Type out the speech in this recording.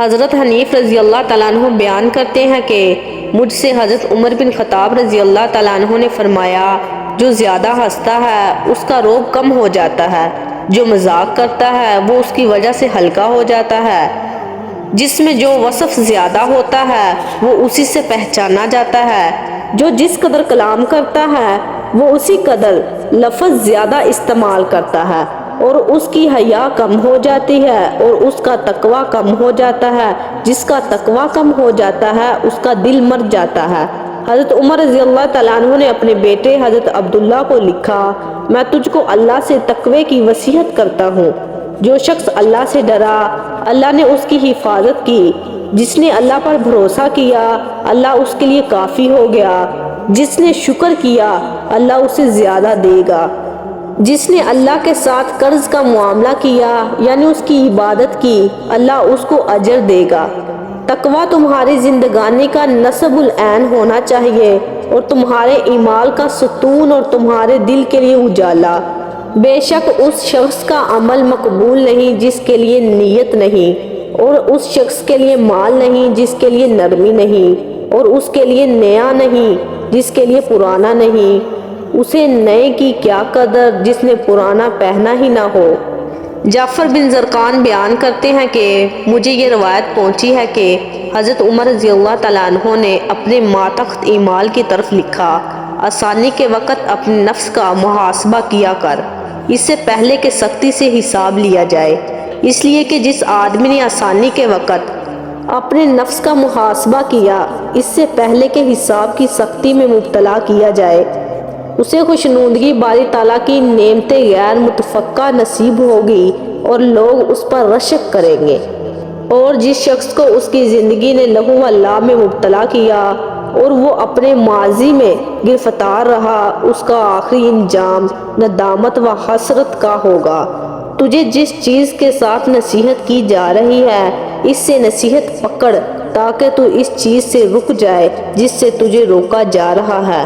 حضرت حنیف رضی اللہ تعالیٰ عنہ بیان کرتے ہیں کہ مجھ سے حضرت عمر بن خطاب رضی اللہ تعالیٰ عنہ نے فرمایا، جو زیادہ ہنستا ہے اس کا روب کم ہو جاتا ہے، جو مذاق کرتا ہے وہ اس کی وجہ سے ہلکا ہو جاتا ہے، جس میں جو وصف زیادہ ہوتا ہے وہ اسی سے پہچانا جاتا ہے، جو جس قدر کلام کرتا ہے وہ اسی قدر لفظ زیادہ استعمال کرتا ہے، اور اس کی حیا کم ہو جاتی ہے اور اس کا تقوی کم ہو جاتا ہے، جس کا تقوی کم ہو جاتا ہے اس کا دل مر جاتا ہے۔ حضرت عمر رضی اللہ تعالیٰ عنہ نے اپنے بیٹے حضرت عبداللہ کو لکھا، میں تجھ کو اللہ سے تقوی کی وصیت کرتا ہوں۔ جو شخص اللہ سے ڈرا اللہ نے اس کی حفاظت کی، جس نے اللہ پر بھروسہ کیا اللہ اس کے لیے کافی ہو گیا، جس نے شکر کیا اللہ اسے زیادہ دے گا، جس نے اللہ کے ساتھ قرض کا معاملہ کیا یعنی اس کی عبادت کی اللہ اس کو اجر دے گا۔ تقوی تمہاری زندگانی کا نصب العین ہونا چاہیے اور تمہارے اعمال کا ستون اور تمہارے دل کے لیے اجالا۔ بے شک اس شخص کا عمل مقبول نہیں جس کے لیے نیت نہیں، اور اس شخص کے لیے مال نہیں جس کے لیے نرمی نہیں، اور اس کے لیے نیا نہیں جس کے لیے پرانا نہیں، اسے نئے کی کیا قدر جس نے پرانا پہنا ہی نہ ہو۔ جعفر بن زرقان بیان کرتے ہیں کہ مجھے یہ روایت پہنچی ہے کہ حضرت عمر رضی اللہ تعالیٰ عنہ نے اپنے ماتحت اعمال کی طرف لکھا، آسانی کے وقت اپنے نفس کا محاسبہ کیا کر، اس سے پہلے کہ سختی سے حساب لیا جائے، اس لیے کہ جس آدمی نے آسانی کے وقت اپنے نفس کا محاسبہ کیا اس سے پہلے کہ حساب کی سختی میں مبتلا کیا جائے، اسے خوشنودگی باری تعالیٰ کی نعمتیں غیر متفقہ نصیب ہوگی اور لوگ اس پر رشک کریں گے۔ اور جس شخص کو اس کی زندگی نے لہو و لعب میں مبتلا کیا اور وہ اپنے ماضی میں گرفتار رہا، اس کا آخری انجام ندامت و حسرت کا ہوگا۔ تجھے جس چیز کے ساتھ نصیحت کی جا رہی ہے اس سے نصیحت پکڑ تاکہ تو اس چیز سے رک جائے جس سے تجھے روکا جا رہا ہے۔